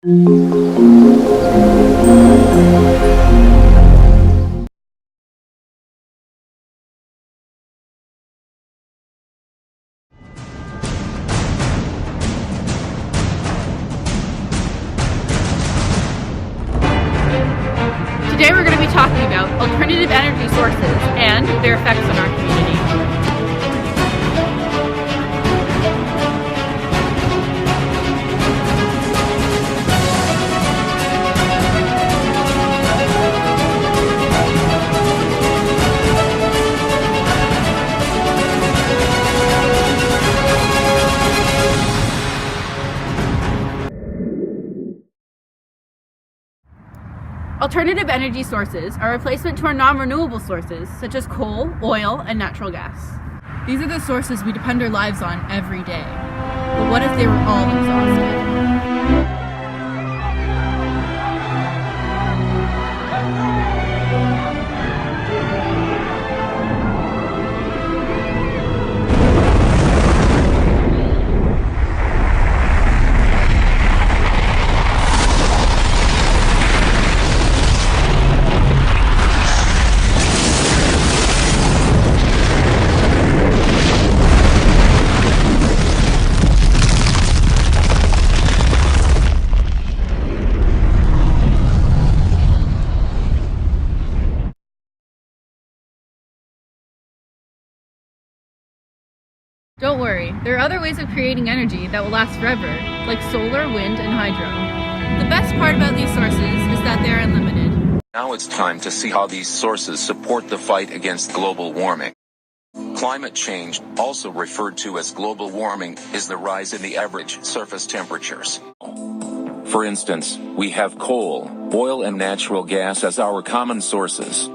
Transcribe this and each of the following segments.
Today we're going to be talking about alternative energy sources and their effects on our community. Alternative energy sources are a replacement to our non-renewable sources, such as coal, oil, and natural gas. These are the sources we depend our lives on every day. But what if they were all exhausted? Don't worry, there are other ways of creating energy that will last forever, like solar, wind, and hydro. The best part about these sources is that they're unlimited. Now it's time to see how these sources support the fight against global warming. Climate change, also referred to as global warming, is the rise in the average surface temperatures. For instance, we have coal, oil, and natural gas as our common sources.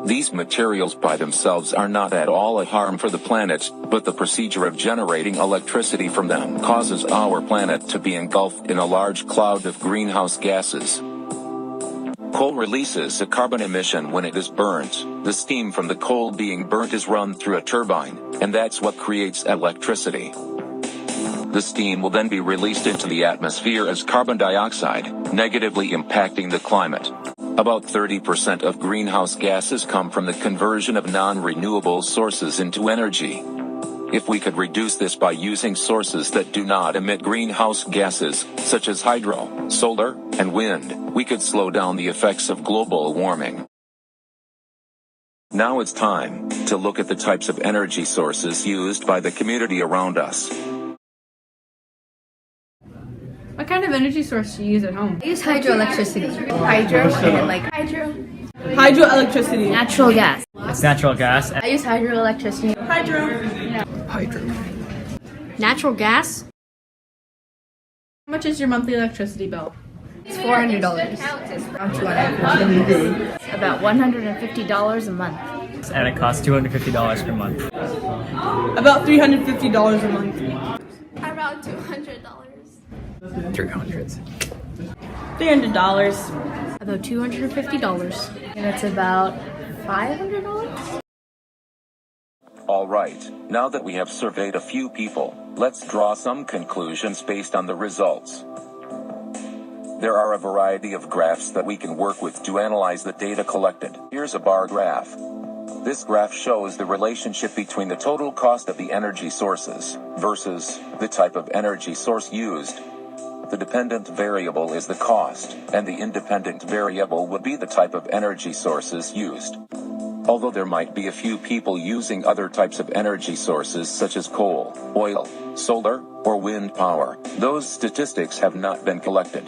These materials by themselves are not at all a harm for the planet, but the procedure of generating electricity from them causes our planet to be engulfed in a large cloud of greenhouse gases. Coal releases a carbon emission when it is burnt. The steam from the coal being burnt is run through a turbine, and that's what creates electricity. The steam will then be released into the atmosphere as carbon dioxide, negatively impacting the climate. About 30% of greenhouse gases come from the conversion of non-renewable sources into energy. If we could reduce this by using sources that do not emit greenhouse gases, such as hydro, solar, and wind, we could slow down the effects of global warming. Now it's time to look at the types of energy sources used by the community around us. What kind of energy source do you use at home? I use hydroelectricity. Hydroelectricity. Natural gas. It's natural gas. I use hydroelectricity. Hydro. Natural gas? How much is your monthly electricity bill? It's $400. About $150 a month. And it costs $250 per month. About $350 a month. Around $200. 300. $300. About $250. And it's about $500? Alright, now that we have surveyed a few people, let's draw some conclusions based on the results. There are a variety of graphs that we can work with to analyze the data collected. Here's a bar graph. This graph shows the relationship between the total cost of the energy sources versus the type of energy source used. The dependent variable is the cost, and the independent variable would be the type of energy sources used. Although there might be a few people using other types of energy sources such as coal, oil, solar, or wind power, those statistics have not been collected.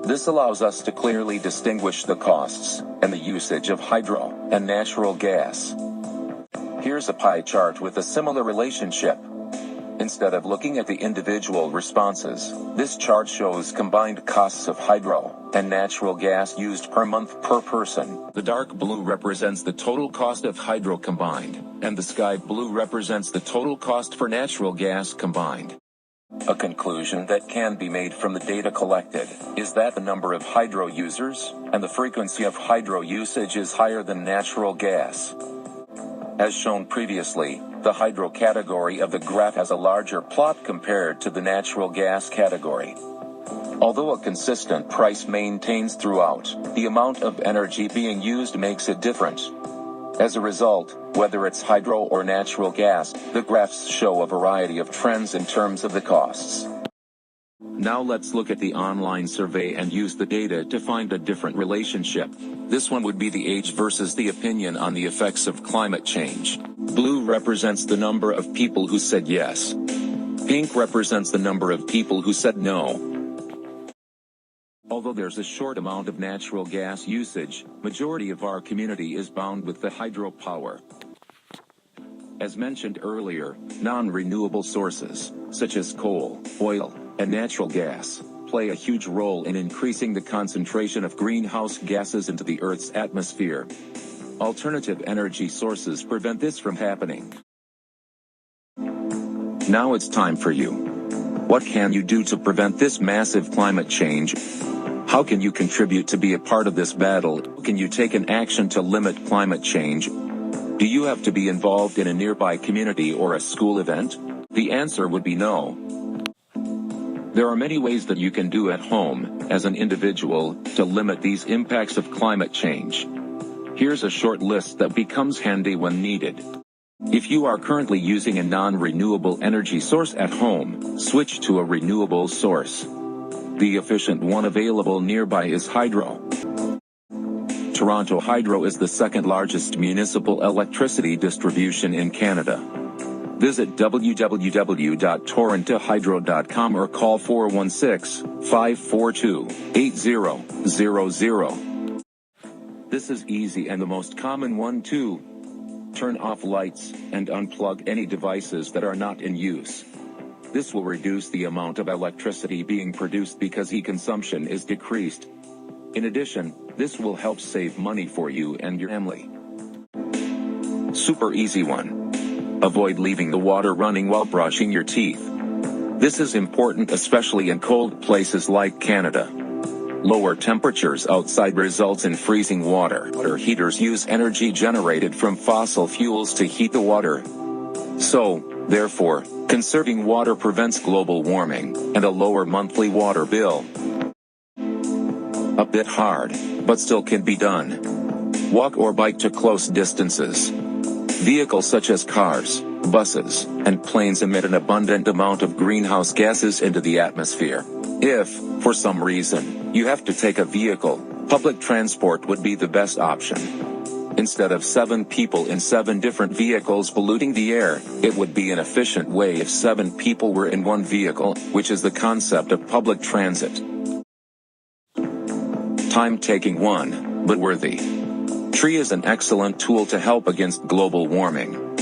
This allows us to clearly distinguish the costs and the usage of hydro and natural gas. Here's a pie chart with a similar relationship. Instead of looking at the individual responses, this chart shows combined costs of hydro and natural gas used per month per person. The dark blue represents the total cost of hydro combined, and the sky blue represents the total cost for natural gas combined. A conclusion that can be made from the data collected is that the number of hydro users and the frequency of hydro usage is higher than natural gas. As shown previously, the hydro category of the graph has a larger plot compared to the natural gas category. Although a consistent price maintains throughout, the amount of energy being used makes it different. As a result, whether it's hydro or natural gas, the graphs show a variety of trends in terms of the costs. Now let's look at the online survey and use the data to find a different relationship. This one would be the age versus the opinion on the effects of climate change. Blue represents the number of people who said yes. Pink represents the number of people who said no. Although there's a short amount of natural gas usage, majority of our community is bound with the hydropower. As mentioned earlier, non-renewable sources, such as coal, oil, and natural gas, play a huge role in increasing the concentration of greenhouse gases into the Earth's atmosphere. Alternative energy sources prevent this from happening. Now it's time for you. What can you do to prevent this massive climate change? How can you contribute to be a part of this battle? Can you take an action to limit climate change? Do you have to be involved in a nearby community or a school event? The answer would be no. There are many ways that you can do at home, as an individual, to limit these impacts of climate change. Here's a short list that becomes handy when needed. If you are currently using a non-renewable energy source at home, switch to a renewable source. The efficient one available nearby is hydro. Toronto Hydro is the second largest municipal electricity distribution in Canada. Visit www.torontohydro.com or call 416-542-8000. This is easy and the most common one too. Turn off lights and unplug any devices that are not in use. This will reduce the amount of electricity being produced because e-consumption is decreased. In addition, this will help save money for you and your family. Super easy one. Avoid leaving the water running while brushing your teeth. This is important especially in cold places like Canada. Lower temperatures outside results in freezing water. Water heaters use energy generated from fossil fuels to heat the water. So, therefore, conserving water prevents global warming and a lower monthly water bill. A bit hard, but still can be done. Walk or bike to close distances. Vehicles such as cars, buses, and planes emit an abundant amount of greenhouse gases into the atmosphere. If, for some reason, you have to take a vehicle, public transport would be the best option. Instead of 7 people in 7 different vehicles polluting the air, it would be an efficient way if 7 people were in one vehicle, which is the concept of public transit. Time-taking one, but worthy. Tree is an excellent tool to help against global warming.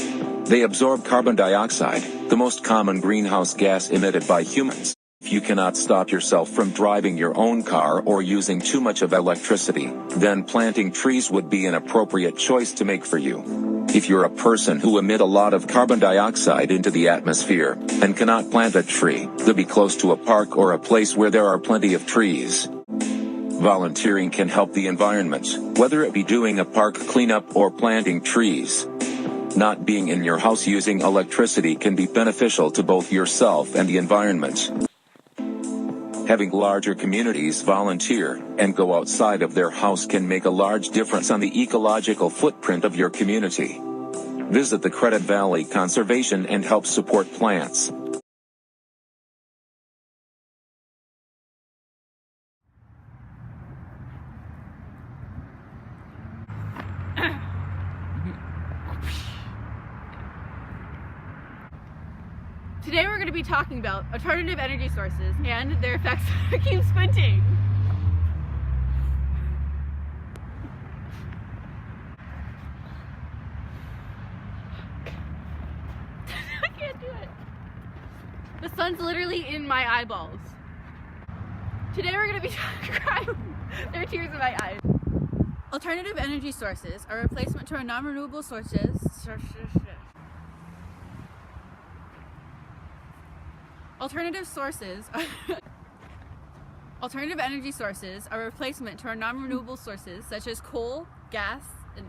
They absorb carbon dioxide, the most common greenhouse gas emitted by humans. If you cannot stop yourself from driving your own car or using too much of electricity, then planting trees would be an appropriate choice to make for you. If you're a person who emit a lot of carbon dioxide into the atmosphere and cannot plant a tree, then be close to a park or a place where there are plenty of trees. Volunteering can help the environment, whether it be doing a park cleanup or planting trees. Not being in your house using electricity can be beneficial to both yourself and the environment. Having larger communities volunteer and go outside of their house can make a large difference on the ecological footprint of your community. Visit the Credit Valley Conservation and help support plants. Today we're going to be talking about alternative energy sources and their effects. I keep squinting. I can't do it. The sun's literally in my eyeballs. Today we're going to be crying. There are tears in my eyes. Alternative energy sources are a replacement to our non-renewable sources. Alternative energy sources are a replacement to our non-renewable sources such as coal, gas, and